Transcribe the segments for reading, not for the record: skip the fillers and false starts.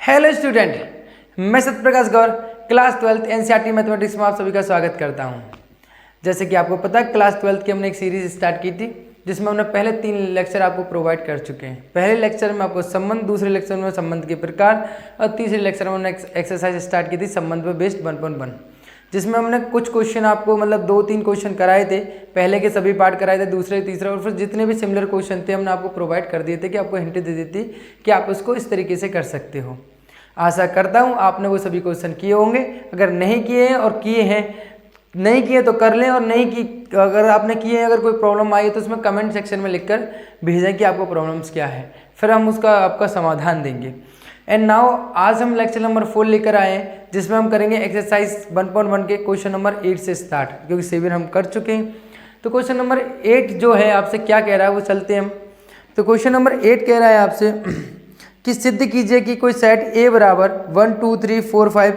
Hello student, मैं सत्यप्रकाश गौर class 12th NCERT mathematics में आप सभी का स्वागत करता हूं। जैसे कि आपको पता है क्लास 12th की हमने एक सीरीज स्टार्ट की थी जिसमें हमने पहले 3 लेक्चर आपको प्रोवाइड कर चुके हैं। पहले लेक्चर में आपको संबंध, दूसरे लेक्चर में संबंध के प्रकार और तीसरे लेक्चर में हमने एक्सरसाइज स्टार्ट की थी संबंध पे बेस्ड 1.1, जिसमें हमने कुछ क्वेश्चन आपको 2-3 क्वेश्चन कराए थे। पहले के सभी पार्ट कराए थे, दूसरे तीसरे और फिर जितने भी सिमिलर क्वेश्चन थे हमने आपको प्रोवाइड कर दिए थे कि आपको हिंट दे दी थी कि आप उसको इस तरीके से कर सकते हो। आशा करता हूँ आपने वो सभी क्वेश्चन किए होंगे। अगर नहीं किए हैं और किए हैं, नहीं किए तो कर लें, और नहीं की अगर आपने किए हैं, अगर कोई प्रॉब्लम आई है तो उसमें कमेंट सेक्शन में लिखकर भेजें कि आपको प्रॉब्लम्स क्या है, फिर हम उसका आपका समाधान देंगे। एंड नाउ आज हम लेक्चर नंबर 4 लेकर आए हैं जिसमें हम करेंगे एक्सरसाइज 1.1 के क्वेश्चन नंबर 8 से स्टार्ट, क्योंकि 7 हम कर चुके हैं। तो क्वेश्चन नंबर 8 जो है आपसे क्या कह रहा है वो चलते हैं हम। तो क्वेश्चन नंबर 8 कह रहा है आपसे कि सिद्ध कीजिए कि कोई सेट ए बराबर 1 2 3 4 5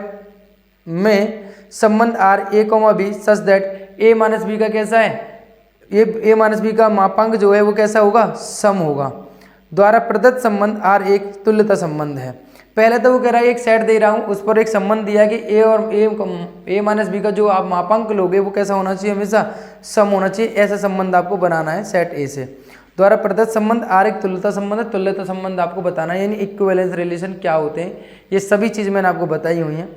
में संबंध R A comma B such that A minus B का कैसा है, ए माइनस बी का मापांक जो है वो कैसा होगा, सम होगा, द्वारा प्रदत्त संबंध आर एक तुल्यता संबंध है। पहले तो वो कह रहा है एक सेट दे रहा हूँ, उस पर एक संबंध दिया है कि ए और ए माइनस बी का जो आप मापांक लोगे वो कैसा होना चाहिए, हमेशा सम होना चाहिए। ऐसा संबंध आपको बनाना है सेट ए से। द्वारा प्रदत्त संबंध आर एक तुल्यता संबंध है। तुल्यता संबंध आपको बताना है, यानी इक्विवेलेंस रिलेशन क्या होते हैं, ये सभी चीज़ मैंने आपको बताई हुई हैं।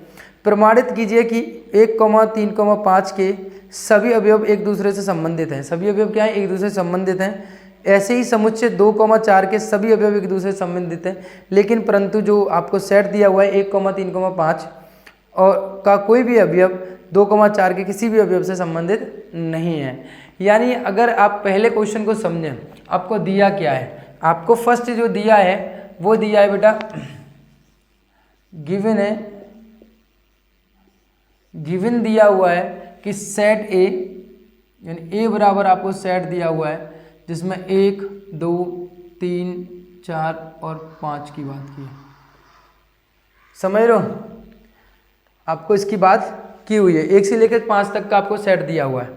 प्रमाणित कीजिए कि 1,3,5 के सभी अवयव एक दूसरे से संबंधित हैं। सभी अवयव क्या है, एक दूसरे से संबंधित हैं। ऐसे ही समुच्चय 2,4 के सभी अवयव एक दूसरे से संबंधित हैं, लेकिन परंतु जो आपको सेट दिया हुआ है 1,3,5 और का कोई भी अवयव 2,4 के किसी भी अवयव से संबंधित नहीं है। यानी अगर आप पहले क्वेश्चन को समझें, आपको दिया क्या है, आपको फर्स्ट जो दिया है वो दिया है बेटा गिवन है, गिवन दिया हुआ है कि सेट ए, यानी ए बराबर आपको सेट दिया हुआ है जिसमें 1 2 3 4 और 5 की बात की है। समझ रहे हो, आपको इसकी बात की हुई है, 1 से लेकर 5 तक का आपको सेट दिया हुआ है,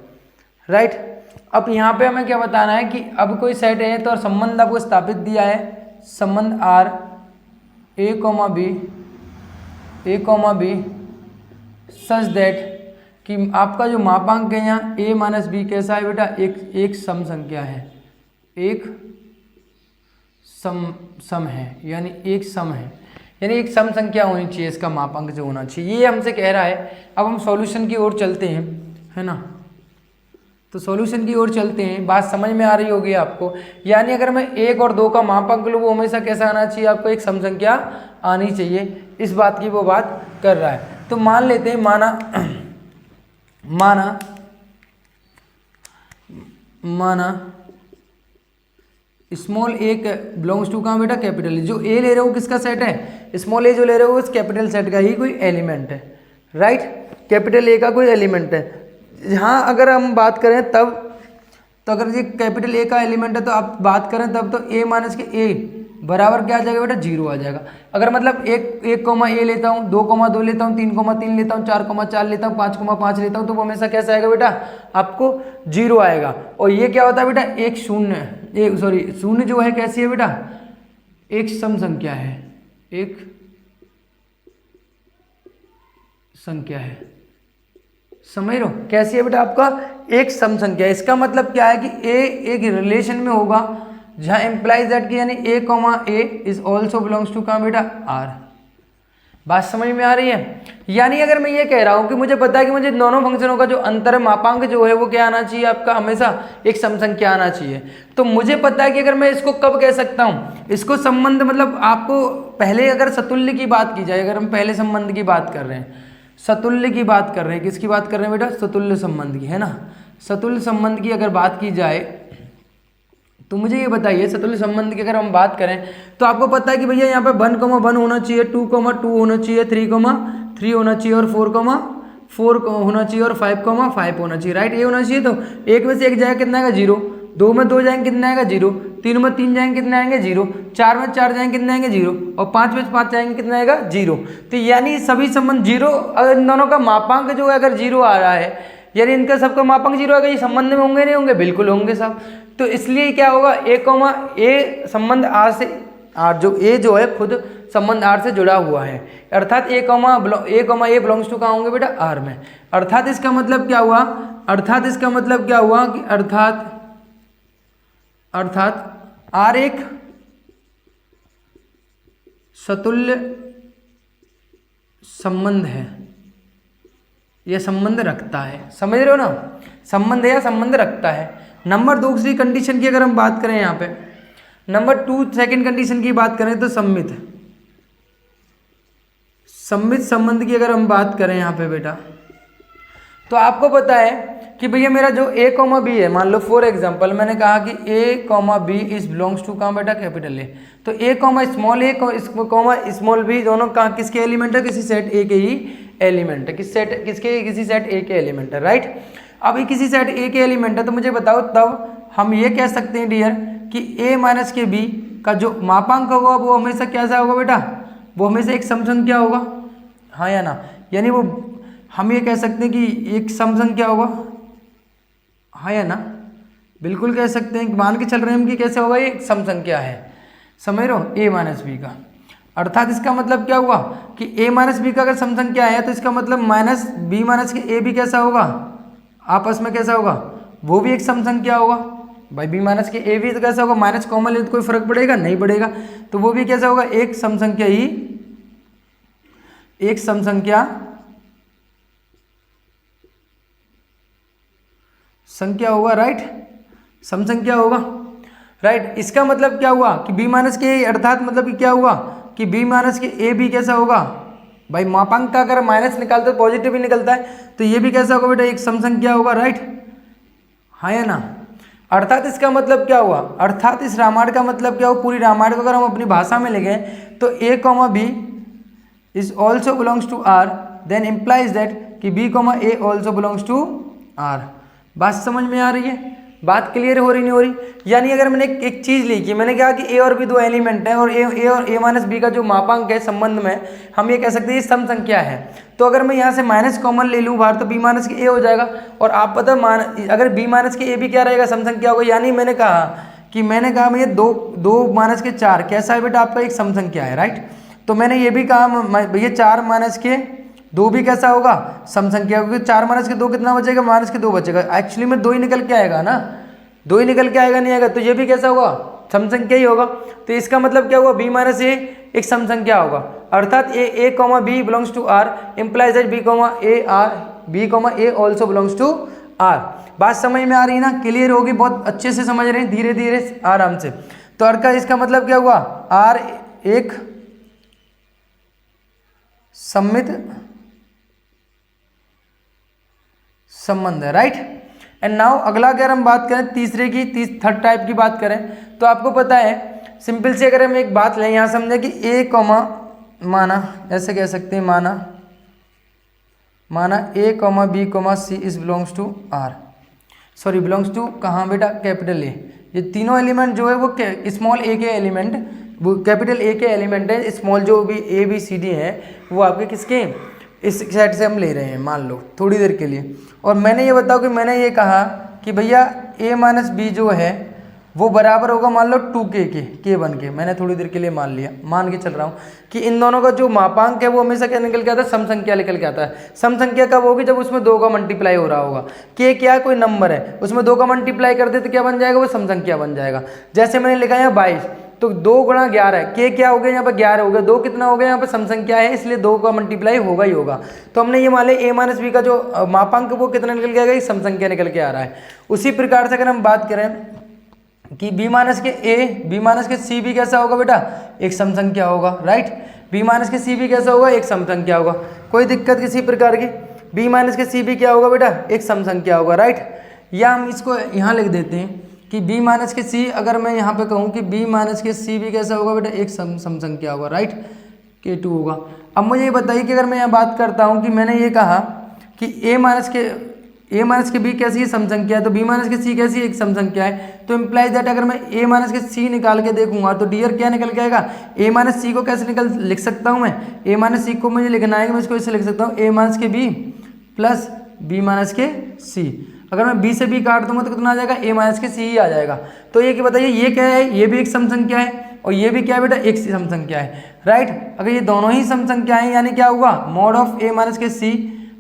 राइट। अब यहाँ पे हमें क्या बताना है कि अब कोई सेट है तो संबंध आपको स्थापित दिया है, संबंध R A comma B such that कि आपका जो मापांक है यहाँ ए माइनस बी कैसा है बेटा, एक सम संख्या है, एक सम है, यानी एक सम है, यानी एक सम संख्या होनी चाहिए, इसका मापांक जो होना चाहिए, ये हमसे कह रहा है। अब हम सॉल्यूशन की ओर चलते हैं, है ना। तो सॉल्यूशन की ओर चलते हैं, बात समझ में आ रही होगी आपको। यानी अगर मैं 1 और 2 का मापांक लूँ वो हमेशा कैसा आना चाहिए, आपको एक सम संख्या आनी चाहिए, इस बात की वो बात कर रहा है। तो मान लेते हैं, माना स्मॉल ए बिलोंग्स टू कहाँ बेटा, कैपिटल ए। जो ए ले रहे हो किसका सेट है, स्मॉल ए जो ले रहे हो उस कैपिटल सेट का ही कोई एलिमेंट है, राइट, कैपिटल ए का कोई एलिमेंट है। यहाँ अगर हम बात करें तब तो अगर ये कैपिटल ए का एलिमेंट है तो आप बात करें तब तो ए माइनस के ए बराबर क्या आ जाएगा बेटा, 0 आ जाएगा। अगर मतलब 1 कॉमा ए लेता हूँ, 2,2 लेता हूँ, 3,3 लेता हूँ, 4,4 लेता हूँ, 5,5 लेता हूँ, तो वो हमेशा कैसा आएगा बेटा, आपको 0 आएगा। और ये क्या होता है बेटा, एक शून्य जो है कैसी है बेटा, एक सम संख्या है, एक संख्या है। समझ लो कैसी है बेटा, आपका एक सम संख्या। इसका मतलब क्या है कि ए एक रिलेशन में होगा जहाँ एम्प्लाइज दैट कि यानी A comma A is also belongs to कहाँ बेटा, आर। बात समझ में आ रही है। यानी अगर मैं ये कह रहा हूँ कि मुझे पता है कि मुझे दोनों फंक्शनों का जो अंतर मापांक जो है वो क्या आना चाहिए, आपका हमेशा एक सम संख्या आना चाहिए। तो मुझे पता है कि अगर मैं इसको कब कह सकता हूँ, इसको संबंध मतलब आपको पहले अगर सतुल्य की बात की जाए, अगर हम पहले संबंध की बात कर रहे हैं, सतुल्य की बात कर रहे हैं, किसकी बात कर रहे हैं बेटा, सतुल्य संबंध की, है ना। सतुल्य संबंध की अगर बात की जाए तो मुझे ये बताइए, सतुल्य संबंध की अगर हम बात करें तो आपको पता है कि भैया यहाँ पे 1,1 होना चाहिए, 2,2 होना चाहिए, 3,3 होना चाहिए और 4,4 होना चाहिए और 5,5 होना चाहिए, राइट। ये होना चाहिए। तो एक में से एक जाएगा कितना आएगा, 0। 2 में 2 जाएंगे कितना आएगा, 0। 3 में 3 जाएंगे कितना आएंगे, 0। 4 में 4 जाएंगे कितना आएंगे, 0। और 5 में 5 जाएंगे कितना आएगा, 0। तो यानी सभी संबंध 0, अगर इन दोनों का मापांक जो है अगर 0 आ रहा है, यानी इनका सबका मापांक 0 आएगा, ये संबंध में होंगे नहीं होंगे, बिल्कुल होंगे सब। तो इसलिए क्या होगा, ए कॉमा ए संबंध आर से, आर जो ए जो है खुद संबंध आर से जुड़ा हुआ है, अर्थात A comma A belongs to कहाँ होंगे बेटा, आर में। अर्थात इसका मतलब क्या हुआ, कि अर्थात आर एक सतुल्य संबंध है, यह संबंध रखता है, समझ रहे हो ना, संबंध है या संबंध रखता है। नंबर दूसरी कंडीशन की अगर हम बात करें यहाँ पे, नंबर 2 सेकंड कंडीशन की बात करें तो सममित संबंध की अगर हम बात करें यहाँ पे बेटा, तो आपको पता है कि भैया मेरा जो ए कॉमा बी है, मान लो फॉर एग्जांपल मैंने कहा कि A comma B is belongs to कहाँ बेटा, कैपिटल ए। तो ए कॉमा स्मॉल बी दोनों कहाँ किसके एलिमेंट है, किसी सेट ए के ही एलिमेंट है, किसी सेट ए के एलिमेंट है, राइट। अब ये किसी सेट ए के एलिमेंट है, तो मुझे बताओ तब हम ये कह सकते हैं डियर कि ए माइनस के बी का जो मापांक होगा वो हमेशा कैसा होगा बेटा, वो हमेशा एक सम संख्या होगा, हाँ या ना, यानी वो हम ये कह सकते हैं कि एक सम संख्या होगा, हाँ या ना, बिल्कुल कह सकते हैं, मान के चल रहे हैं हम कि कैसे होगा, ये एक सम संख्या है, समझ रहे हो, ए माइनस बी का। अर्थात इसका मतलब क्या हुआ कि ए माइनस बी का अगर सम संख्या है तो इसका मतलब माइनस बी माइनस के ए भी कैसा होगा, आपस में कैसा होगा, वो भी एक सम संख्या होगा भाई, बी माइनस के ए भी तो कैसा होगा, माइनस कॉमन ले तो कोई फर्क पड़ेगा नहीं पड़ेगा, तो वो भी कैसा होगा, एक सम संख्या ही, एक सम संख्या होगा, राइट, सम संख्या होगा, राइट। इसका मतलब क्या हुआ कि बी माइनस के, अर्थात मतलब कि क्या हुआ कि बी माइनस के ए भी कैसा होगा भाई, मापांक का अगर माइनस निकालते तो पॉजिटिव ही निकलता है, तो ये भी कैसा होगा बेटा, एक सम संख्या होगा, राइट, हाँ या ना। अर्थात इसका मतलब क्या हुआ, अर्थात इस रामायण का मतलब क्या हुआ, पूरी रामायण को अगर हम अपनी भाषा में लिखें तो A comma B is also belongs to R, then implies that कि B comma A also belongs to R. बात समझ में आ रही है, बात क्लियर हो रही नहीं हो रही। यानी अगर मैंने एक चीज़ ली कि मैंने कहा कि ए और बी दो एलिमेंट हैं और ए माइनस बी का जो मापांक है संबंध में, हम ये कह सकते हैं ये सम संख्या है, तो अगर मैं यहाँ से माइनस कॉमन ले लूँ बाहर तो बी माइनस के ए हो जाएगा, और आप पता अगर बी माइनस के ए भी क्या रहेगा, सम संख्या होगा। यानी मैंने कहा भैया दो माइनस के 4 कैसा है बेटा, आपका एक सम संख्या है, राइट। तो मैंने ये भी कहा भैया 4 माइनस के 2 भी कैसा होगा, सम संख्या, क्योंकि 4 माइनस के 2 कितना बचेगा, माइनस के 2 बचेगा, एक्चुअली में 2 ही निकल के आएगा ना, 2 ही निकल के आएगा, नहीं आएगा, तो ये भी कैसा होगा, सम संख्या ही होगा। तो इसका मतलब क्या हुआ, बी माइनस ए एक सम संख्या होगा, अर्थात A comma B belongs to R implies that B comma A also belongs to R. बात समझ में आ रही है ना, क्लियर होगी, बहुत अच्छे से समझ रहे हैं, धीरे धीरे आराम से। तो अर्थात इसका मतलब क्या हुआ, आर एक सम्मित संबंध है, राइट। एंड नाउ अगला अगर हम बात करें थर्ड टाइप की बात करें, तो आपको पता है सिंपल से अगर हम एक बात लें, यहाँ समझे कि ए कॉमा माना ऐसे कह सकते हैं, माना A comma B comma C is belongs to R, sorry belongs to कहाँ बेटा, कैपिटल ए। ये तीनों एलिमेंट जो है वो स्मॉल ए के एलिमेंट, वो कैपिटल ए के एलिमेंट है, स्मॉल जो भी ए बी सी डी है वो आपके किसके, इस सेट से हम ले रहे हैं मान लो थोड़ी देर के लिए। और मैंने ये बताओ कि मैंने ये कहा कि भैया ए माइनस बी जो है वो बराबर होगा मान लो 2k के बन के, मैंने थोड़ी देर के लिए मान के चल रहा हूँ कि इन दोनों का जो मापांक है वो हमेशा क्या निकल के आता है, सम संख्या निकल के आता है। सम संख्या कब होगी, जब उसमें 2 का मल्टीप्लाई हो रहा होगा। k क्या है, कोई नंबर है, उसमें 2 का मल्टीप्लाई कर दे तो क्या बन जाएगा, वो सम संख्या बन जाएगा। जैसे मैंने लिखा है 22, तो 2 गुणा 11, के क्या हो गया यहाँ पर 11 हो गया, 2 कितना हो गया यहाँ पर सम संख्या है, इसलिए 2 का मल्टीप्लाई होगा ही होगा। तो हमने ये मान लिया ए माइनस बी का जो मापांक वो कितना निकल के आएगा, सम संख्या निकल के आ रहा है। उसी प्रकार से अगर हम बात करें कि बी माइनस के सी भी कैसा होगा बेटा, एक सम संख्या होगा, राइट। बी माइनस के सी भी कैसा होगा, एक सम संख्या होगा, कोई दिक्कत किसी प्रकार की। बी माइनस के सी भी क्या होगा बेटा, एक सम संख्या होगा, राइट। या हम इसको यहाँ लिख देते हैं कि बी माइनस के सी, अगर मैं यहाँ पे कहूँ कि बी माइनस के सी भी कैसा होगा बेटा, एक सम संख्या होगा, राइट, K2 होगा। अब मुझे ये बताइए कि अगर मैं यहाँ बात करता हूँ कि मैंने ये कहा कि ए माइनस के बी कैसी सम संख्या है, तो बी माइनस के सी कैसी एक सम संख्या है, तो इम्प्लाइज दैट अगर मैं ए माइनस के सी निकाल के देखूंगा तो डियर क्या निकल के आएगा, ए माइनस सी को कैसे लिख सकता हूँ मैं, ए माइनस सी को मुझे लिखना है, मैं इसको इससे लिख सकता हूँ ए माइनस के बी प्लस बी माइनस के सी। अगर मैं बी से बी काट दूंगा तो कितना आ जाएगा, ए माइनस के सी ही आ जाएगा। तो ये कि बताइए ये क्या है, ये भी एक सम संख्या है, और ये भी क्या है बेटा, एक सम संख्या है, राइट। अगर ये दोनों ही सम संख्या है यानी क्या होगा, मॉड ऑफ a माइनस के c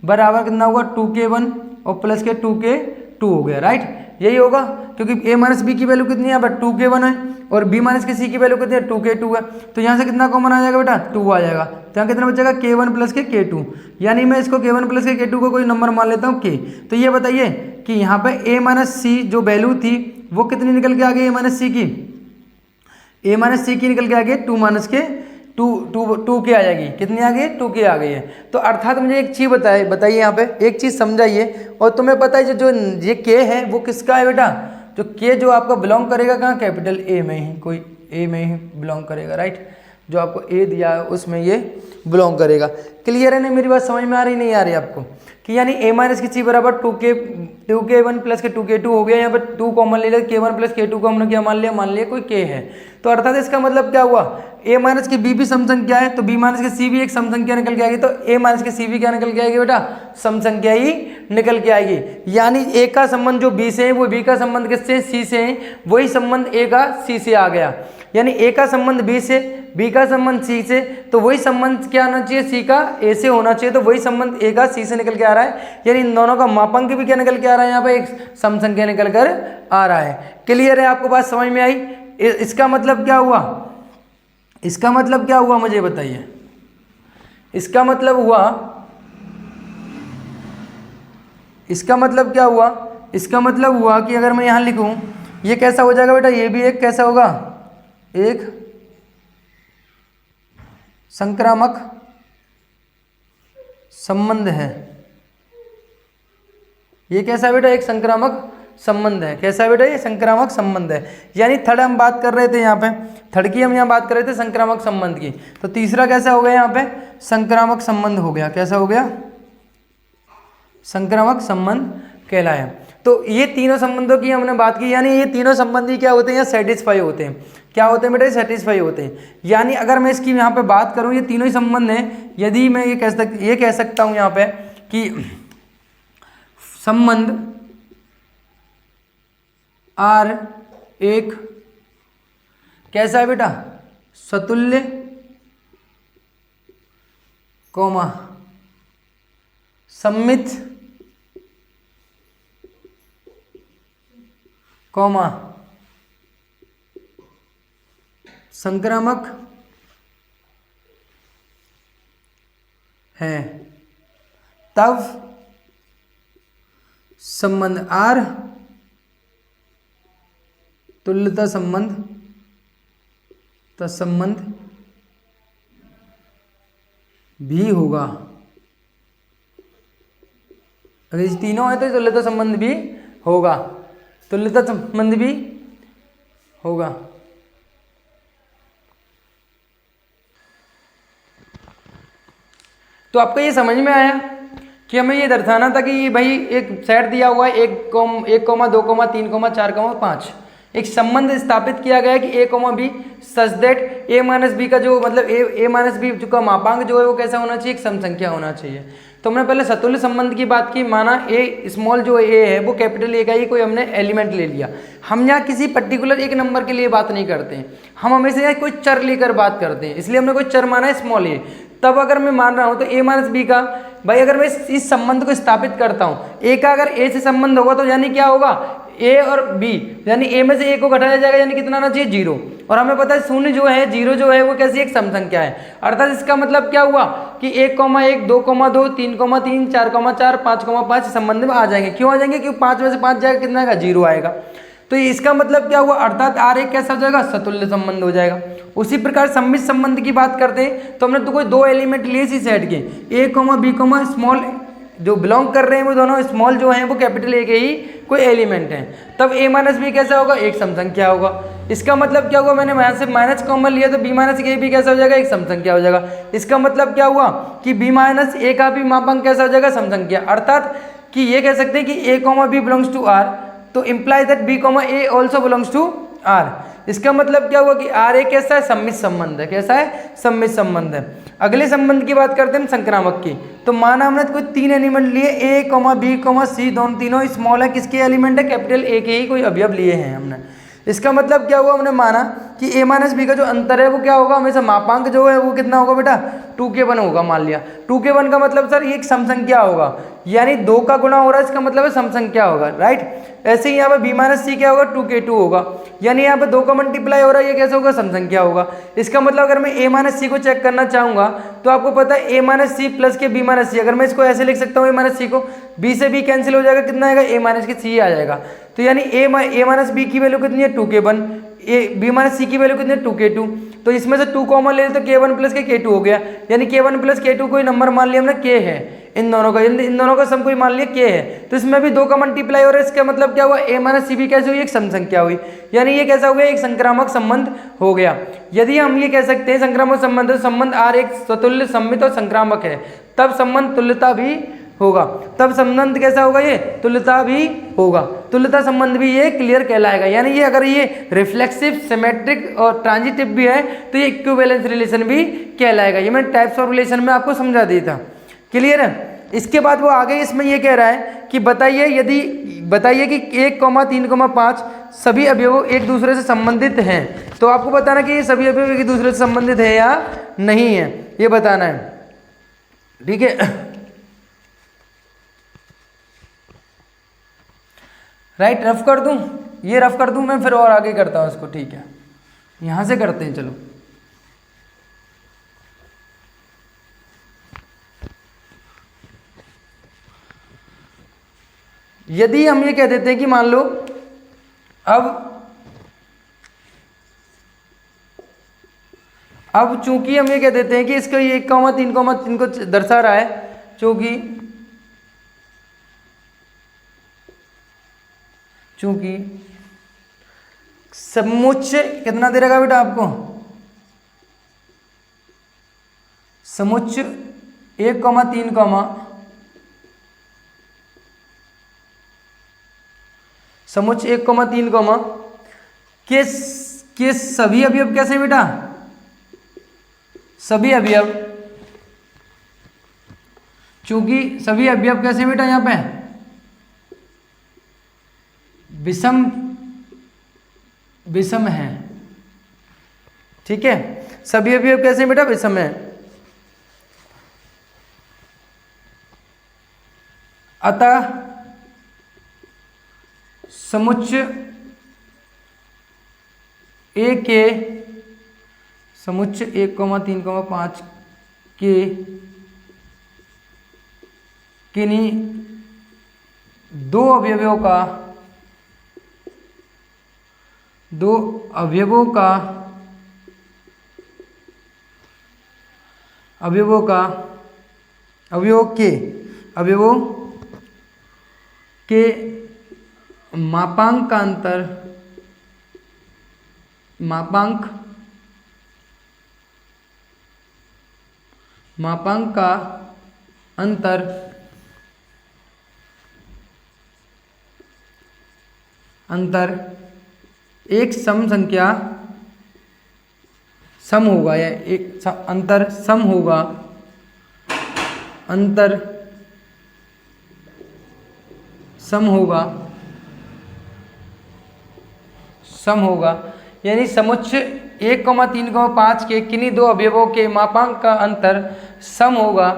बराबर कितना होगा 2k1 और प्लस के 2k2 हो गया, राइट। यही होगा क्योंकि a माइनस बी की वैल्यू कितनी है, यहाँ पर 2k1 है और b माइनस के c की वैल्यू कितनी है 2k2 है। तो यहाँ से कितना कॉमन आ जाएगा बेटा, 2 आ जाएगा। तो यहाँ कितना बचेगा k1 प्लस के k2, यानी मैं इसको k1 प्लस के k2 को कोई नंबर मान लेता हूँ k। तो ये बताइए कि यहाँ पे a माइनस c जो वैल्यू थी वो कितनी निकल के आ गई a माइनस c की, a माइनस c की निकल के आ गई 2 माइनस के 2 के आ जाएगी, कितनी आ गई 2 के आ गई है। तो अर्थात मुझे एक चीज़ बताइए यहाँ पे एक चीज़ समझाइए, और तुम्हें पता है जो ये के है वो किसका है बेटा, जो के जो आपका बिलोंग करेगा कहाँ, कैपिटल ए में ही, कोई ए में ही बिलोंग करेगा, राइट। जो आपको ए दिया है उसमें ये बिलोंग करेगा। क्लियर है ना, मेरी बात समझ में आ रही नहीं आ रही आपको, कि यानी a माइनस की सी बराबर 2k1 प्लस के 2k2 हो गया। यहाँ पर 2 कॉमन ले लिया, k1 प्लस k2 को हमने क्या मान लिया कोई k है। तो अर्थात इसका मतलब क्या हुआ, a माइनस की b भी सम संख्या है तो b माइनस की c भी एक सम संख्या निकल के आएगी, तो a माइनस की c भी क्या निकल के आएगी बेटा, सम संख्या ही निकल के आएगी। यानी a का संबंध जो b से है वो b का संबंध किससे, c से है, वही संबंध a का c से आ गया। यानी a का संबंध b से, b का संबंध c से, तो वही संबंध क्या होना चाहिए, c का a से होना चाहिए, तो वही संबंध a का c से निकल के आ रहा है। यानी इन दोनों का मापांक भी क्या निकल के आ रहा है, यहाँ पे एक सम संख्या निकल कर आ रहा है। क्लियर है, आपको बात समझ में आई। इसका मतलब क्या हुआ, इसका मतलब क्या हुआ मुझे बताइए। इसका मतलब हुआ, इसका मतलब क्या हुआ, इसका मतलब हुआ कि अगर मैं यहाँ लिखूं ये कैसा हो जाएगा बेटा, ये भी एक कैसा होगा, एक संक्रामक संबंध है। ये कैसा है बेटा, एक संक्रामक संबंध है। कैसा है बेटा, ये संक्रामक संबंध है। यानी थर्ड हम बात कर रहे थे यहाँ पे, थर्ड की हम यहाँ बात कर रहे थे संक्रामक संबंध की, तो तीसरा कैसा हो गया यहाँ पे, संक्रामक संबंध हो गया। कैसा हो गया, संक्रामक संबंध कहलाया। तो ये तीनों संबंधों की हमने बात की, यानी ये तीनों संबंधी क्या होते हैं, या सेटिस्फाई होते हैं। क्या होते हैं बेटा, सेटिस्फाई होते हैं। यानी अगर मैं इसकी यहाँ पे बात करूँ, ये तीनों ही संबंध हैं। यदि मैं ये कह सकता हूँ यहाँ पे कि संबंध आर एक कैसा है बेटा, सतुल्य कोमा सम्मित कोमा संक्रामक है, तब संबंध आर तुल्यता संबंध तत्संबंध भी होगा। अगर ये तीनों है तो तुल्यता संबंध भी होगा, तुल्यता संबंध भी होगा। तो आपको ये समझ में आया कि हमें ये दर्शाना था कि भाई एक सेट दिया हुआ है 1, 2, 3, 4, 5, एक संबंध स्थापित किया गया है कि a, b such that a minus B का जो मतलब a माइनस बी का मापांक जो है वो कैसा होना चाहिए, एक सम संख्या होना चाहिए। तो हमने पहले सतुल्य संबंध की बात की, माना a स्मॉल जो a है वो कैपिटल A का ही कोई हमने एलिमेंट ले लिया। हम यहाँ किसी पर्टिकुलर एक नंबर के लिए बात नहीं करते हैं, हम हमेशा यहाँ कोई चर लेकर बात करते हैं, इसलिए हमने कोई चर माना है स्मॉल a। तब अगर मैं मान रहा हूँ तो a माइनस बी का, भाई अगर मैं इस संबंध को स्थापित करता हूँ, a का अगर a से संबंध होगा तो यानी क्या होगा, a और b, यानी a में से a को घटाया जाएगा, यानी कितना आना चाहिए 0। और हमें पता है शून्य जो है, 0 जो है वो कैसी एक सम संख्या है। अर्थात इसका मतलब क्या हुआ कि 1, 1, 2, 2, 3, 3, 4, 4, 5, 5 संबंध में आ जाएंगे। क्यों आ जाएंगे, क्योंकि 5 में से 5 जाएगा, कितना आएगा 0 आएगा। तो इसका मतलब क्या हुआ, अर्थात आर एक कैसा हो जाएगा, सतुल्य संबंध हो जाएगा। उसी प्रकार सम्मित संबंध की बात करते हैं तो हमने तो कोई 2 एलिमेंट लिए इसी सेट के, a, b, स्मॉल जो बिलोंग कर रहे हैं वो दोनों स्मॉल जो हैं वो कैपिटल A के ही कोई एलिमेंट हैं, तब a माइनस बी कैसा होगा, एक सम संख्या होगा। इसका मतलब क्या हुआ, मैंने यहाँ से माइनस कॉमन लिया तो b माइनस ए भी कैसा हो जाएगा, एक सम संख्या हो जाएगा। इसका मतलब क्या हुआ कि b माइनस ए का भी मापांक कैसा हो जाएगा, सम संख्या। अर्थात कि ये कह सकते हैं कि a, b belongs to r, तो imply that b, a also belongs to r। इसका मतलब क्या हुआ कि आर एक कैसा है, सम्मित संबंध है। कैसा है, सम्मित संबंध है। अगले संबंध की बात करते हैं हम संक्रामक की। तो माना हमने कोई 3 एलिमेंट लिए, a, b, c, तीनों स्मॉल है, किसके एलिमेंट है, कैपिटल A के ही कोई अवयव लिए हैं हमने। इसका मतलब क्या हुआ, हमने माना कि a माइनस बी का जो अंतर है वो क्या होगा, हमेशा मापांक जो है वो कितना होगा बेटा 2k1 होगा। मान लिया 2k1 का मतलब सर ये एक सम संख्या होगा, यानी 2 का गुणा हो रहा है, इसका मतलब है सम संख्या होगा, राइट। ऐसे ही यहाँ पे b माइनस सी क्या होगा 2k2 होगा, यानी यहाँ पे 2 का मल्टीप्लाई हो रहा है, ये कैसे होगा, सम संख्या होगा। इसका मतलब अगर मैं a माइनस सी को चेक करना चाहूंगा तो आपको पता है a माइनस सी प्लस के b माइनस सी, अगर मैं इसको ऐसे लिख सकता हूँ a माइनस सी को, b से b कैंसिल हो जाएगा, कितना आएगा a माइनस के सी आ जाएगा। तो यानी a माइनस बी की वैल्यू कितनी है 2k1, b माइनस सी की वैल्यू कितनी है 2k2, तो इसमें से 2 कॉमन ले तो k1 प्लस के k2 हो गया, यानी k1 प्लस k2 कोई नंबर मान लिया हमने k है, इन दोनों का सम कोई मान लिया k है, तो इसमें भी 2 का मल्टीप्लाई हो रहा है, इसका मतलब क्या हुआ a माइनस सी भी कैसे हुई, एक सम संख्या हुई, यानी ये कैसा हो गया, एक संक्रामक संबंध हो गया। यदि हम ये कह सकते हैं संक्रामक संबंध, संबंध R एक स्वतुल्य सममित और संक्रामक है, तब संबंध तुल्यता भी होगा, तब संबंध कैसा होगा, ये तुल्यता भी होगा, तुल्यता संबंध भी ये क्लियर कहलाएगा। यानी ये अगर ये रिफ्लेक्सिव, सिमेट्रिक और ट्रांजिटिव भी है तो ये इक्विवेलेंस रिलेशन भी कहलाएगा। ये मैंने टाइप्स ऑफ रिलेशन में आपको समझा दिया था, क्लियर है। इसके बाद वो आगे इसमें ये कह रहा है कि बताइए कि 1,3,5 सभी अवयव एक दूसरे से संबंधित हैं, तो आपको बताना कि ये सभी अवयव एक दूसरे से संबंधित है या नहीं है, ये बताना है, ठीक है। राइट, रफ कर दूं, ये रफ कर दूं मैं, फिर और आगे करता हूं इसको, ठीक है। यहां से करते हैं, चलो। यदि हम ये कह देते हैं कि मान लो अब चूंकि हम ये कह देते हैं कि इसका ये 1,3,3 को दर्शा रहा है, चूंकि समुच्चय कितना दे रहेगा बेटा आपको, समुच्चय 1,3, समुच्चय 1,3 के सभी अवयव कैसे बेटा, सभी अवयव, चूंकि सभी अवयव कैसे बेटा, यहां पे विषम है, ठीक है, सभी अवयव कैसे बेटा, विषम है। अतः समुच्चय A के समुच्चय 1,3,5 के किन्हीं दो अवयवों के मापांक का अंतर एक सम संख्या सम होगा, या एक अंतर सम होगा, सम होगा, यानी समुच्चय 1,3,5 के किन्हीं दो अवयवों के मापांक का अंतर सम होगा।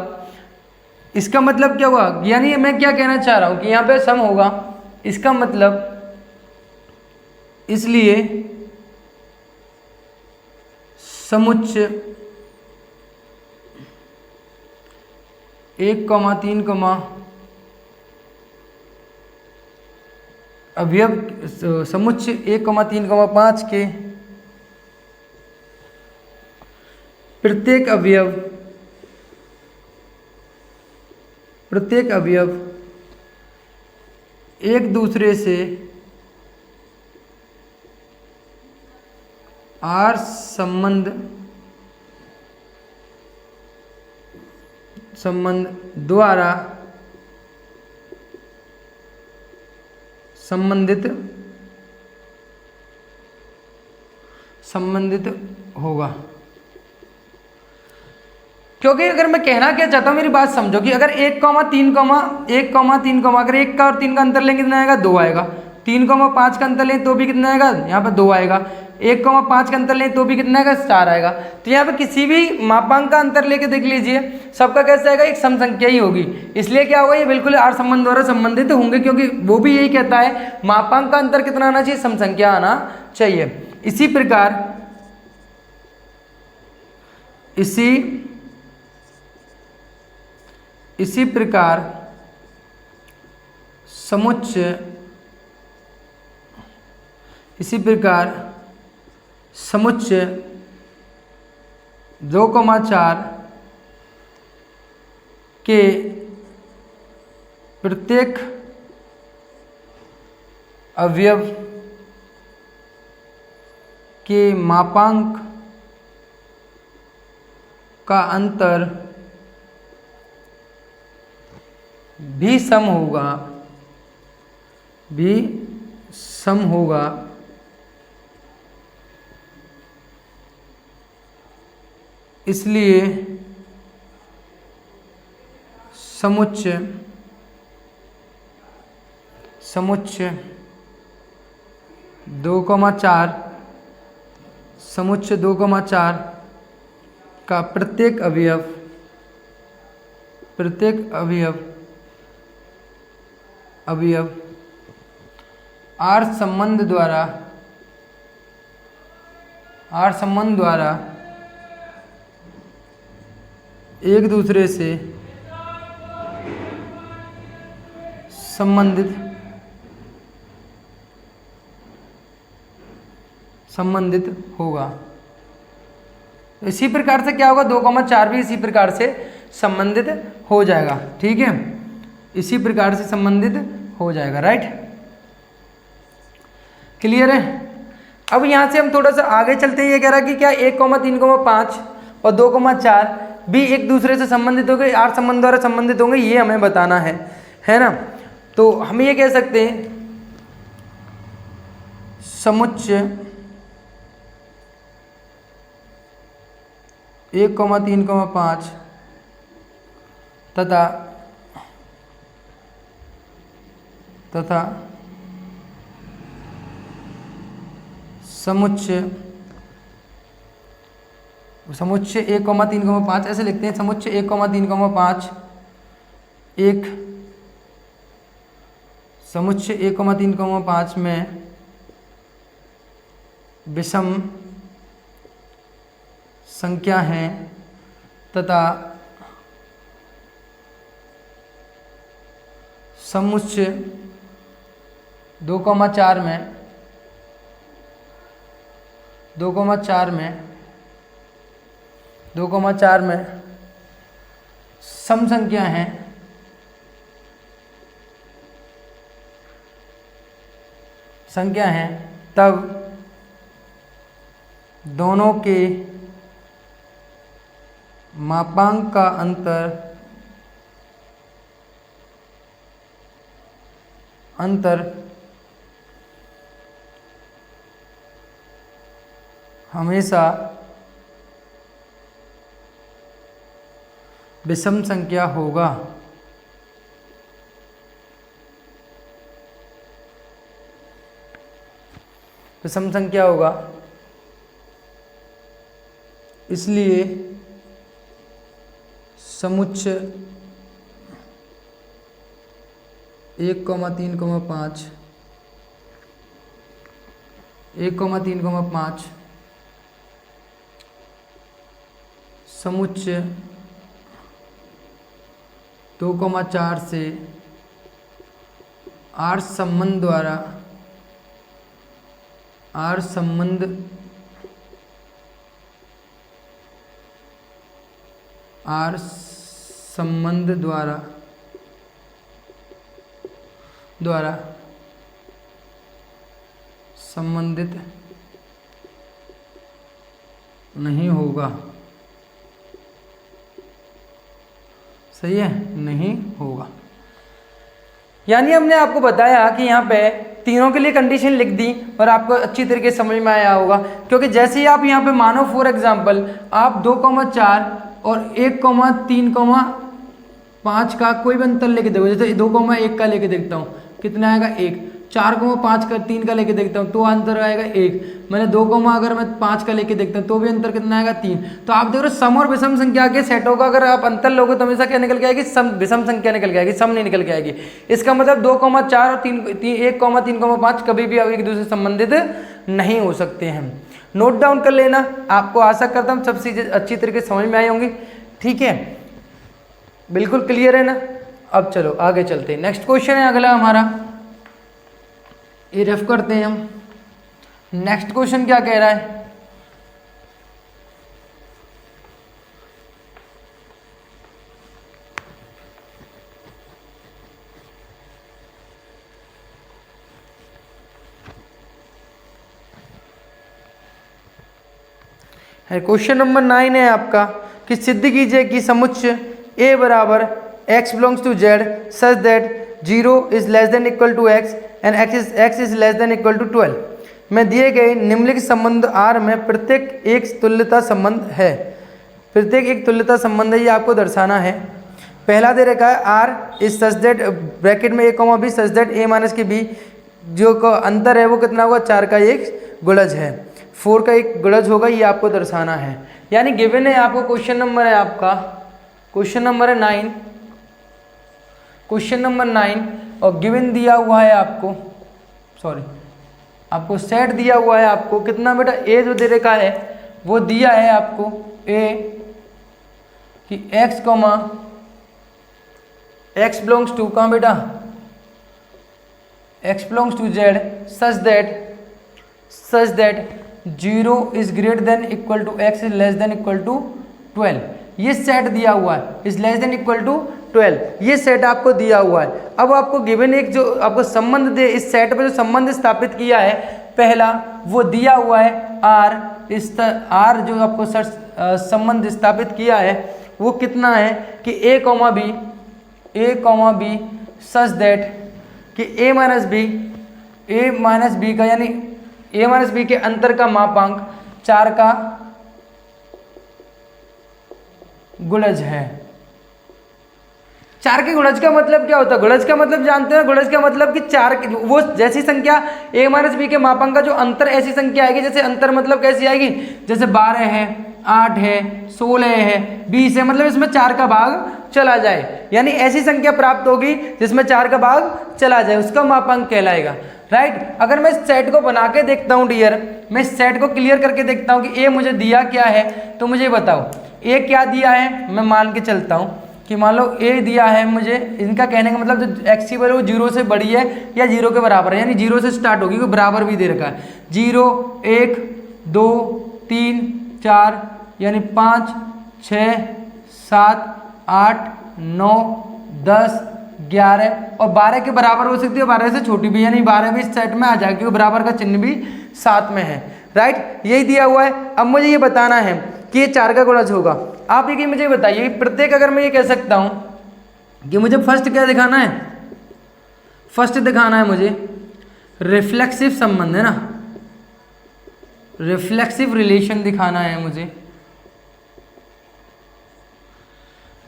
इसका मतलब क्या हुआ, यानी मैं क्या कहना चाह रहा हूं कि यहाँ पे सम होगा, इसका मतलब इसलिए समुच्चय 1,3 अवयव, समुच्चय 1,3,5 के प्रत्येक अवयव एक दूसरे से आर संबंध द्वारा संबंधित होगा। क्योंकि अगर मैं कहना क्या चाहता हूं, मेरी बात समझो कि अगर 1,3, अगर 1 का और 3 का अंतर लेंगे कितना आएगा, 2 आएगा। 3,5 का अंतर लें तो भी कितना आएगा, यहाँ पर 2 आएगा। 1,5 का अंतर लें तो भी कितना आएगा, 4 आएगा। तो यहाँ पे किसी भी मापांक का अंतर लेके देख लीजिए, सबका कैसे आएगा, एक सम संख्या ही होगी। इसलिए क्या होगा, ये बिल्कुल आर संबंध द्वारा संबंधित होंगे, क्योंकि वो भी यही कहता है मापांक का अंतर कितना आना चाहिए, सम संख्या आना चाहिए। इसी प्रकार समुच्चय 2,4 के प्रत्येक अवयव के मापांक का अंतर भी सम होगा, इसलिए समुच्चय 2,4 का प्रत्येक अवयव आर संबंध द्वारा एक दूसरे से संबंधित होगा। इसी प्रकार से क्या होगा, 2,4 भी इसी प्रकार से संबंधित हो जाएगा। ठीक है, इसी प्रकार से संबंधित हो जाएगा। राइट, क्लियर है। अब यहाँ से हम थोड़ा सा आगे चलते हैं। ये कह रहा है कि क्या 1,3,5 और 2,4 भी एक दूसरे से संबंधित होंगे, आर संबंध द्वारा संबंधित होंगे, ये हमें बताना है ना। तो हम ये कह सकते हैं समुच्चय 1,3,5 तथा समुच्चय 1,3,5 ऐसे लिखते हैं। समुच्चय 1,3,5 समुच्चय 1,3,5 में विषम संख्या हैं तथा समुच्चय 2,4 में सम संख्या हैं तब दोनों के मापांक का अंतर हमेशा विषम संख्या होगा। विषम संख्या होगा, इसलिए समुच्चय 1,3,5 समुच्चय 2,4 से आर संबंध द्वारा संबंधित नहीं होगा। सही है, नहीं होगा। यानी हमने आपको बताया कि यहाँ पे तीनों के लिए कंडीशन लिख दी और आपको अच्छी तरीके से समझ में आया होगा। क्योंकि जैसे ही आप यहाँ पे मानो फॉर एग्जांपल आप 2,4 और 1,3,5 का कोई भी अंतर लेके देखो, जैसे 2,1 का लेके देखता हूँ, कितना आएगा 1। 4,5 का 3 का लेके देखता हूँ तो अंतर आएगा 1। मैंने 2, अगर मैं 5 का लेके देखता हूँ तो भी अंतर कितना आएगा 3। तो आप देख रहे हो सम और विषम संख्या के सेटों का अगर आप अंतर लोगे तो हमेशा क्या निकल के आएगी, सम विषम संख्या निकल के आएगी, सम नहीं निकल के आएगी। इसका मतलब 2,4 और 1,3,5 कभी भी एक दूसरे से संबंधित नहीं हो सकते हैं। नोट डाउन कर लेना। आपको आशा करता हूँ सब चीज़ें अच्छी तरीके से समझ में आई होंगी। ठीक है, बिल्कुल क्लियर है ना। अब चलो आगे चलते हैं। नेक्स्ट क्वेश्चन है अगला हमारा, ये रेफ करते हैं हम। नेक्स्ट क्वेश्चन क्या कह रहा है। क्वेश्चन नंबर 9 है आपका कि सिद्ध कीजिए कि समुच्चय A बराबर x belongs to z such that 0 is less than equal to x and x is less than equal to 12 में दिए गए निम्नलिखित संबंध R में प्रत्येक एक तुल्यता संबंध है। प्रत्येक एक तुल्यता संबंध है, ये आपको दर्शाना है। पहला दे रखा है R is such that bracket में a, b such that a minus के b जो का अंतर है वो कितना होगा, 4 का एक गुणज है, 4 का एक गुणज होगा, ये आपको दर्शाना है। यानी गिवन है आपको, क्वेश्चन नंबर है आपका, क्वेश्चन नंबर है 9, क्वेश्चन नंबर 9 और गिवन दिया हुआ है आपको, सॉरी आपको सेट दिया हुआ है आपको कितना बेटा, ए जो दे रखा है वो दिया है आपको ए कि x, x बिलोंग्स टू कहाँ बेटा, x belongs to z such that 0 is greater than equal to x is less than equal to 12। ये सेट दिया हुआ है, is less than equal to 12, ये सेट आपको दिया हुआ है। अब आपको गिवन एक जो आपको संबंध दे, इस सेट पे जो संबंध स्थापित किया है पहला वो दिया हुआ है R। इस R जो आपको संबंध स्थापित किया है वो कितना है कि a, b सच दैट कि a माइनस b का यानी a माइनस b के अंतर का मापांक 4 का गुणज है। 4 के गुणज का मतलब क्या होता है, गुणज का मतलब जानते हैं, गुणज का मतलब कि 4 वो जैसी संख्या a माइनस b के मापांक का जो अंतर ऐसी संख्या आएगी, जैसे अंतर मतलब कैसी आएगी, जैसे 12 है, 8 है, 16 है, 20 है, मतलब इसमें 4 का भाग चला जाए, यानी ऐसी संख्या प्राप्त होगी जिसमें 4 का भाग चला जाए, उसका मापांक कहलाएगा। राइट। अगर मैं इस सेट को बना के देखता हूँ डियर, मैं इस सेट को क्लियर करके देखता हूँ कि a मुझे दिया क्या है, तो मुझे बताओ a क्या दिया है। मैं मान के चलता हूँ कि मान लो a दिया है मुझे, इनका कहने का मतलब जो x की वैल्यू 0 से बड़ी है या 0 के बराबर है, यानी 0 से स्टार्ट होगी, कोई बराबर भी दे रखा है, 0, 1, 2, 3, 4 यानी 5, 6, 7, 8, 9, 10, 11 और 12 के बराबर हो सकती है, 12 से छोटी भी, यानी 12 भी इस सेट में आ जाएगी, क्योंकि बराबर का चिन्ह भी साथ में है। राइट, यही दिया हुआ है। अब मुझे ये बताना है कि ये 4 का गुणज होगा। आप ये मुझे बताइए प्रत्येक, अगर मैं ये कह सकता हूं कि मुझे फर्स्ट क्या दिखाना है, फर्स्ट दिखाना है मुझे रिफ्लेक्सिव संबंध, है ना, रिफ्लेक्सिव रिलेशन दिखाना है मुझे,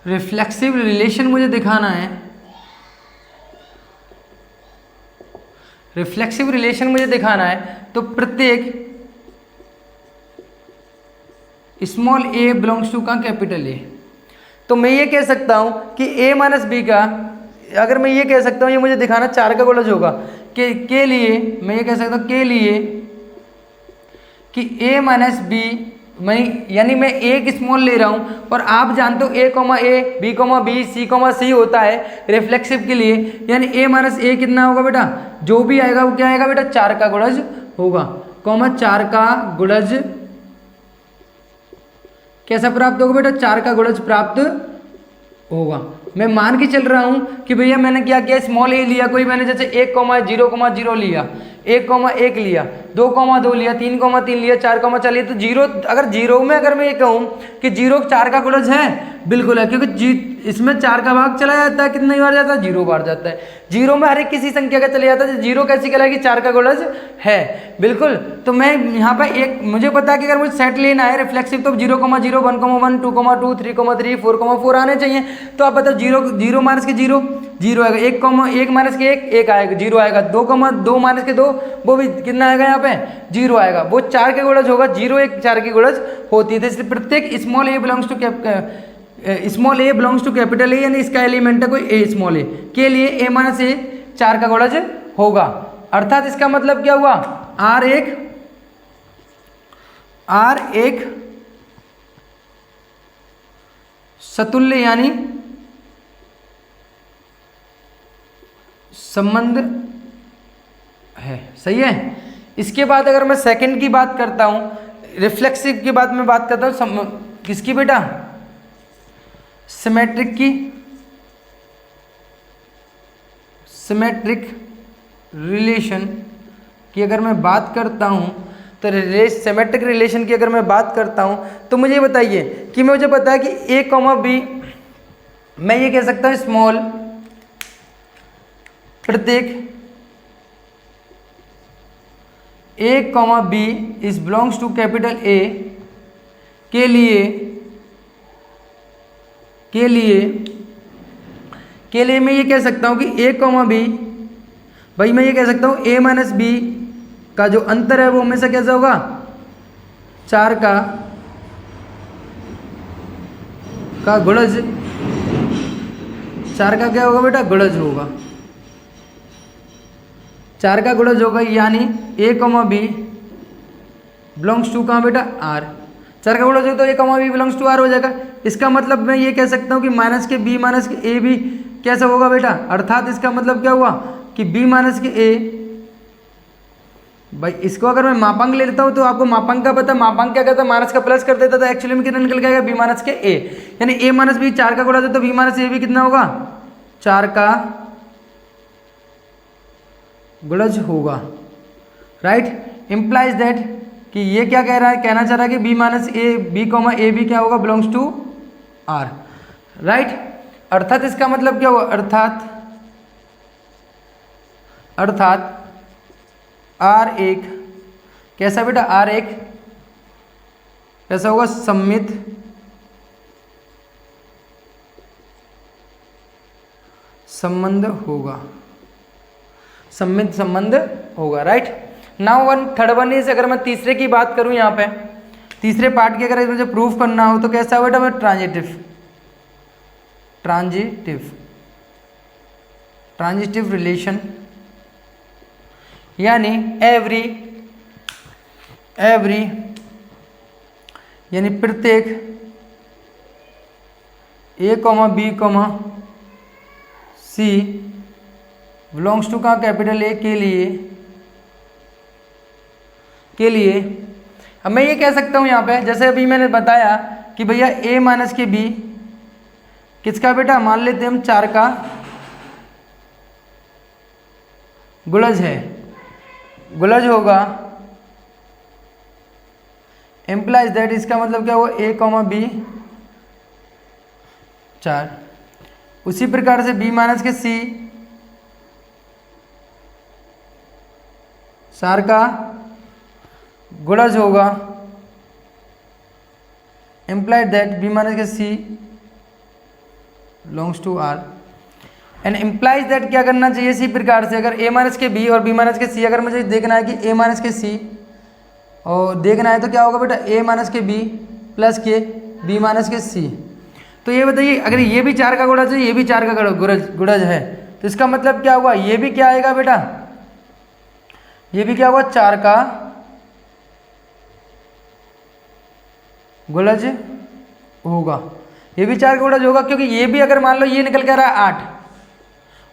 रिफ्लेक्सिव रिलेशन मुझे दिखाना है, रिफ्लेक्सिव रिलेशन मुझे दिखाना है। तो प्रत्येक स्मॉल a बिलोंग्स टू का कैपिटल A, तो मैं ये कह सकता हूं कि a माइनस बी का, अगर मैं ये कह सकता हूं ये मुझे दिखाना 4 का गुणज होगा के लिए मैं ये कह सकता हूं के लिए कि a माइनस बी, मैं यानी मैं एक स्मॉल ले रहा हूं और आप जानते हो a, b, c होता है रिफ्लेक्सिव के लिए, यानी a माइनस a कितना होगा बेटा, जो भी आएगा वो क्या आएगा बेटा, 4 का गुणज होगा, 4 का गुणज कैसा प्राप्त होगा बेटा, 4 का गुणज प्राप्त होगा। मैं मान के चल रहा हूं कि भैया मैंने क्या किया, स्मॉल a लिया, कोई मैंने जैसे 1,0,0 लिया, 1,1 लिया, 2,2 लिया, 3,3 लिया, 4,4 लिया, तो 0, अगर 0 में अगर मैं ये कहूं कि 0 4 का गुणज है, बिल्कुल है, क्योंकि इसमें 4 का भाग चला जाता है, कितनी बार जाता है, 0 बार जाता है, 0 में हर एक किसी संख्या का चले जाता है, 0 कैसी कहलाएगी, 4 का गुणज है, बिल्कुल। तो मैं यहाँ पे एक, मुझे पता है कि अगर मुझे सेट लेना है रिफ्लेक्सिव तो 0,0, 1,1, 2,2, 3,3, 4,4 आने चाहिए। तो आप बताओ 0 माइनस के 0, जीरो आएगा, 1 माइनस के 1 आएगा, जीरो आएगा, 2 माइनस के 2 वो भी कितना आएगा यहाँ पे, जीरो आएगा। वो 4 के गुणज होगा, 0 1 4 की गुणज होती है। तो इसलिए प्रत्येक small A belongs to capital A, यानी इसका एलिमेंट है कोई ए स्मॉल ए के लिए ए माइनस ए 4 का गुणज होगा। अर्थात इसका मतलब क्या हुआ, आर एक सतुल्य यानी संबंध है। सही है। इसके बाद अगर मैं सेकंड की बात करता हूं, रिफ्लेक्सिव की बात में बात करता हूं, किसकी बेटा, सिमेट्रिक रिलेशन की अगर मैं बात करता हूं, तो सिमेट्रिक रिलेशन की अगर मैं बात करता हूं, तो मुझे बताइए कि मुझे पता है कि ए कॉमा बी, मैं ये कह सकता हूं स्मॉल प्रत्येक A comma B is belongs to capital A के लिए मैं ये कह सकता हूं कि ए कॉमा बी, भाई मैं ये कह सकता हूं ए माइनस बी का जो अंतर है वो हमेशा कैसा होगा, 4 का गुणज, 4 का क्या होगा बेटा, गुणज होगा, 4 का गुणज होगा, यानी A comma B belongs to कहाँ बेटा, आर। 4 का गुणज हो तो A comma B belongs to R हो जाएगा। इसका मतलब मैं ये कह सकता हूँ कि माइनस के बी माइनस के ए भी कैसा होगा बेटा, अर्थात इसका मतलब क्या हुआ कि बी माइनस के ए, भाई इसको अगर मैं मापांक ले लेता हूँ तो आपको मापांक का पता, मापांक क्या करता है, माइनस का प्लस कर देता था, एक्चुअली में कितना निकल के आएगा, बी माइनस के ए, यानी ए माइनस बी 4 का गुणा तो बी माइनस ए भी कितना होगा, 4 का गुणज होगा। राइट, इंप्लाइज दैट कि ये क्या कह रहा है, कहना चाह रहा है कि B minus A B comma A B क्या होगा, बिलोंग्स टू आर। राइट, अर्थात इसका मतलब क्या हुआ, अर्थात आर एक कैसा बेटा, आर एक कैसा होगा, सममित संबंध होगा, सममित संबंध होगा। Right, now third one is, अगर मैं तीसरे की बात करूं, यहाँ पे तीसरे पार्ट की अगर मुझे प्रूफ करना हो तो कैसा बेटा, मैं ट्रांजिटिव रिलेशन, यानी एवरी यानी प्रत्येक A comma B comma C belongs to कहाँ, कैपिटल ए के लिए अब मैं ये कह सकता हूँ यहाँ पे, जैसे अभी मैंने बताया कि भैया ए माइनस के बी किसका बेटा, मान लेते हैं हम 4 का गुणज है, गुणज होगा, एम्प्लाइज दैट इसका मतलब क्या हुआ, ए कॉमा बी 4, उसी प्रकार से बी माइनस के सी 4 का गुणज होगा, एम्प्लाइड दैट बी माइनस के C belongs to R, and implies that क्या करना चाहिए, इसी प्रकार से अगर ए माइनस के बी और बी माइनस के सी, अगर मुझे देखना है कि ए माइनस के सी और देखना है तो क्या होगा बेटा, ए माइनस के बी प्लस के बी माइनस के सी। तो ये बताइए, अगर ये भी 4 का गुणज है, ये भी 4 का गुणज है, तो इसका मतलब क्या हुआ, ये भी क्या आएगा बेटा, ये भी क्या हुआ, 4 का गुणज होगा, ये भी 4 का गुणज होगा, क्योंकि ये भी अगर मान लो ये निकल के आ रहा है 8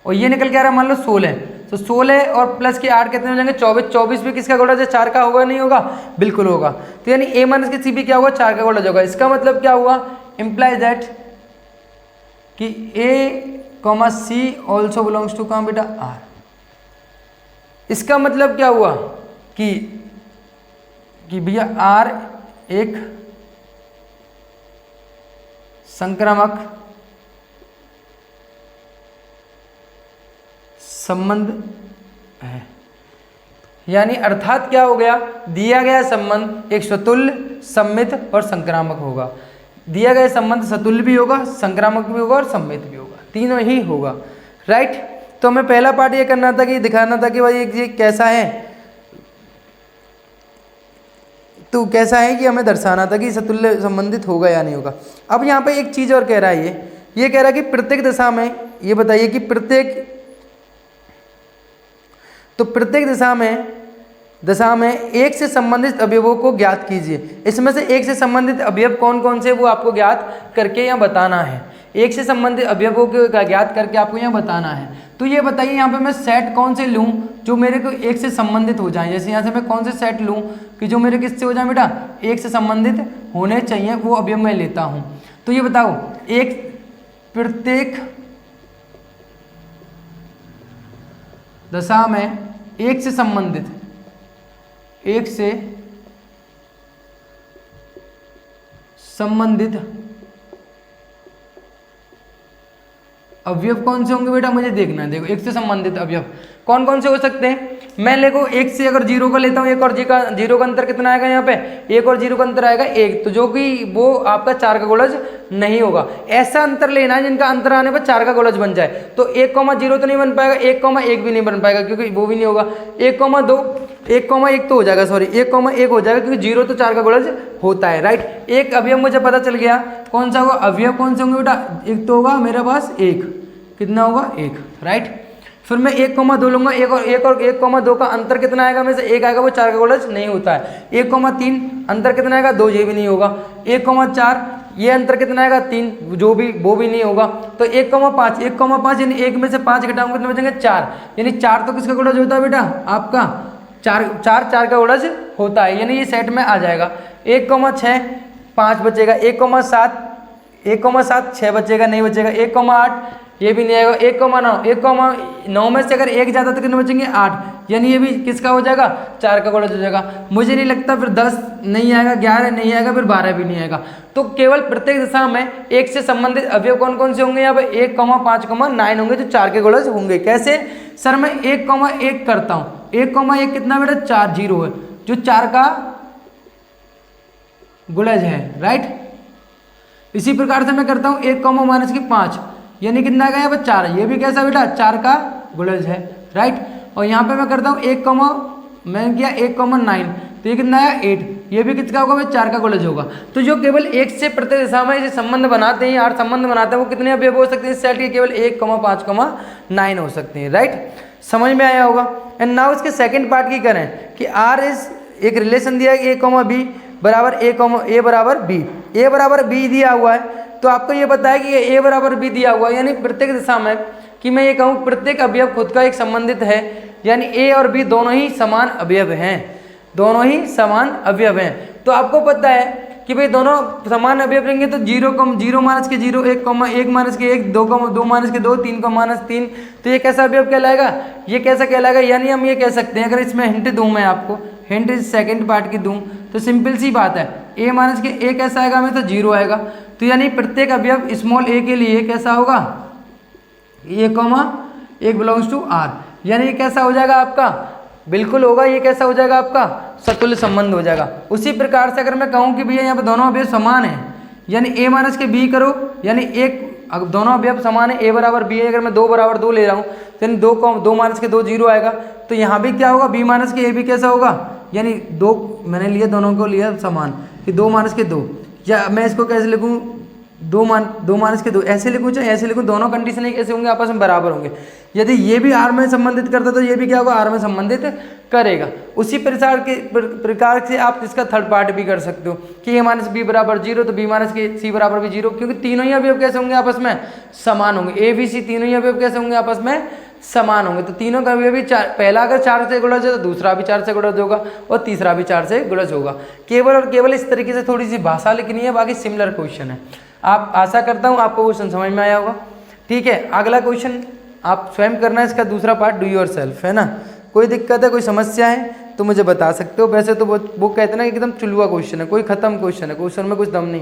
और ये निकल के आ रहा है मान लो 16, तो 16 और प्लस के 8 कितने हो जाएंगे, 24, 24 भी किसका गुणज है, 4 का होगा, नहीं होगा, बिल्कुल होगा। तो यानी ए माइनस के सी भी क्या हुआ, 4 का गुणज होगा। इसका मतलब क्या हुआ, इम्प्लाइज दैट कि A comma C also belongs to कहाँ बेटा, आर। इसका मतलब क्या हुआ कि भैया आर एक संक्रामक संबंध है, यानी अर्थात क्या हो गया, दिया गया संबंध एक स्वतुल्य, सम्मित और संक्रामक होगा। दिया गया संबंध स्वतुल्य भी होगा, संक्रामक भी होगा और सम्मित भी होगा, तीनों ही होगा। राइट। तो हमें पहला पार्ट ये करना था कि दिखाना था कि भाई ये कैसा है, तो कैसा है कि हमें दर्शाना था कि सतुल्य संबंधित होगा या नहीं होगा। अब यहाँ पे एक चीज़ और कह रहा है, ये कह रहा है कि प्रत्येक दशा में, ये बताइए कि प्रत्येक दशा में एक से संबंधित अवयवों को ज्ञात कीजिए। इसमें से एक से संबंधित अवयव कौन कौन से वो आपको ज्ञात करके यहाँ बताना है। एक से संबंधित अवयवों को ज्ञात करके आपको यहाँ बताना है। तो ये बताइए यहाँ पे मैं सेट कौन से लूँ जो मेरे को एक से संबंधित हो जाए। जैसे यहाँ से मैं कौन से सेट लूँ कि जो मेरे किससे हो जाए बेटा, एक से संबंधित होने चाहिए, वो अवयव मैं लेता हूँ। तो ये बताओ, एक प्रत्येक दशा में एक से संबंधित अवयव कौन से होंगे बेटा, मुझे देखना है। देखो, एक से संबंधित अवयव कौन कौन से हो सकते हैं। मैं देखो एक से अगर जीरो का लेता हूँ, एक और जीरो का अंतर कितना आएगा, यहाँ पे एक और जीरो का अंतर आएगा एक, तो जो कि वो आपका 4 का गुणज नहीं होगा। ऐसा अंतर लेना है जिनका अंतर आने पर 4 का गुणज बन जाए। तो 1,0 तो नहीं बन पाएगा, 1,1 भी नहीं बन पाएगा क्योंकि वो भी नहीं होगा। 1,1 तो हो जाएगा, सॉरी 1,1 हो जाएगा क्योंकि जीरो तो 4 का गुणज होता है, राइट। एक अवयव मुझे पता चल गया कौन सा होगा। अवयव कौन से होंगे बेटा, एक तो होगा मेरे पास एक, कितना होगा, एक, राइट। फिर मैं 1,2 लूंगा, एक और 1,2 का अंतर कितना आएगा, में से एक आएगा वो 4 का गुणज नहीं होता है। 1,3 अंतर कितना आएगा, 2, ये भी नहीं होगा। 1,4 ये अंतर कितना आएगा, 3, जो भी वो भी नहीं होगा। तो 1,5 यानी एक में से 5 घटाऊंगा कितने बचेंगे, 4, यानी 4 तो किसका गुणज होता है बेटा, आपका 4 का गुणज होता है, यानी ये सेट में आ जाएगा। 1,6 5 बचेगा, 1,7 6 बचेगा, नहीं बचेगा। 1,8 ये भी नहीं आएगा। 1,9 में से अगर एक ज़्यादा तो कितने बचेंगे, 8, यानी ये भी किसका हो जाएगा, 4 का गुणज हो जाएगा। मुझे नहीं लगता फिर 10 नहीं आएगा, 11 नहीं आएगा, फिर 12 भी नहीं आएगा। तो केवल प्रत्येक दशा में एक से संबंधित अवयव कौन कौन से होंगे, यहाँ पे 1,5,9 होंगे जो 4 के गुणज होंगे। कैसे सर, मैं 1,1 करता हूँ, 1,1 कितना बेटा, 4 जीरो है जो 4 का गुणज है, राइट। इसी प्रकार से मैं करता हूँ 1,-5 यानी कितना आएगा यहाँ पर 4, ये भी कैसा बेटा, 4 का गुणज है, राइट। और यहाँ पे मैं करता हूँ 1,9 तो ये कितना आया 8, ये भी किसका होगा, 4 का गुणज होगा। तो जो केवल एक से प्रत्येक दशा में संबंध बनाते हैं, 8 संबंध बनाते हैं, वो कितने अवयव हो सकते हैं इस सेट के, केवल 1,5,9 हो सकते हैं, राइट। समझ में आया होगा। एंड नाउ इसके सेकंड पार्ट की करें कि आर इज एक रिलेशन दिया है A, B बराबर A बराबर B, A बराबर B दिया हुआ है। तो आपको ये पता है कि ये A बराबर B दिया हुआ है, यानी प्रत्येक दिशा में कि मैं ये कहूँ प्रत्येक अवयव खुद का एक संबंधित है, यानी A और B दोनों ही समान अवयव हैं, दोनों ही समान अवयव हैं। तो आपको पता है कि भाई दोनों समान अवयव रहेंगे तो 0 माइनस के 0, 1 माइनस के 1, 2 माइनस के 2, 3 माइनस 3, तो ये कैसा अवयव कहलाएगा, ये कैसा कहलाएगा। यानी हम ये कह सकते हैं, अगर इसमें हिंट दूँ मैं आपको, हिंट इस सेकंड पार्ट की दूँ तो सिंपल सी बात है, A माइनस के A कैसा आएगा हमें, तो 0 आएगा। तो यानी प्रत्येक अवयव स्मॉल a के लिए कैसा होगा, A, बिलोंग्स टू R, यानी ये कैसा हो जाएगा आपका, बिल्कुल होगा, ये कैसा हो जाएगा आपका सतुल्य संबंध हो जाएगा। उसी प्रकार से अगर मैं कहूँ कि भैया यहाँ पे दोनों अवयव समान हैं, यानी A माइनस के B करो, यानी अगर दोनों अवयव समान है, A बराबर B है, अगर मैं 2 बराबर 2 ले रहा हूँ तो 2 माइनस के 2 0 आएगा। तो यहाँ भी क्या होगा, B माइनस के A भी कैसा होगा, यानी 2 मैंने लिया, दोनों को लिया समान कि 2 माइनस के 2, या मैं इसको कैसे लिखूँ, 2 माइनस के 2 ऐसे लिखूँ चाहे ऐसे लिखूँ, दोनों कंडीशन ही कैसे होंगे, आपस में बराबर होंगे। यदि ये भी R में संबंधित करता तो ये भी क्या होगा, R में संबंधित करेगा। उसी प्रकार से आप इसका थर्ड पार्ट भी कर सकते हो कि A माइनस B बराबर 0 तो B माइनस के C बराबर भी 0, क्योंकि तीनों ही अवयव कैसे होंगे, आपस में समान होंगे। A, B, C तीनों ही अवयव कैसे होंगे, आपस में समान होंगे। तो तीनों का अवयव भी पहला अगर 4 से गुणज है तो दूसरा भी 4 से गुणज होगा और तीसरा भी 4 से गुणज होगा। केवल और केवल इस तरीके से थोड़ी सी भाषा लिखनी है, बाकी सिमिलर क्वेश्चन है। आप आशा करता हूँ आपको क्वेश्चन समझ में आया होगा। ठीक है, अगला क्वेश्चन आप स्वयं करना है, इसका दूसरा पार्ट डू योर सेल्फ, है ना। कोई दिक्कत है, कोई समस्या है तो मुझे बता सकते हो। वैसे तो वो कहते हैं ना कि एकदम चुलवा क्वेश्चन है, कोई खत्म क्वेश्चन है, क्वेश्चन में कुछ दम नहीं है।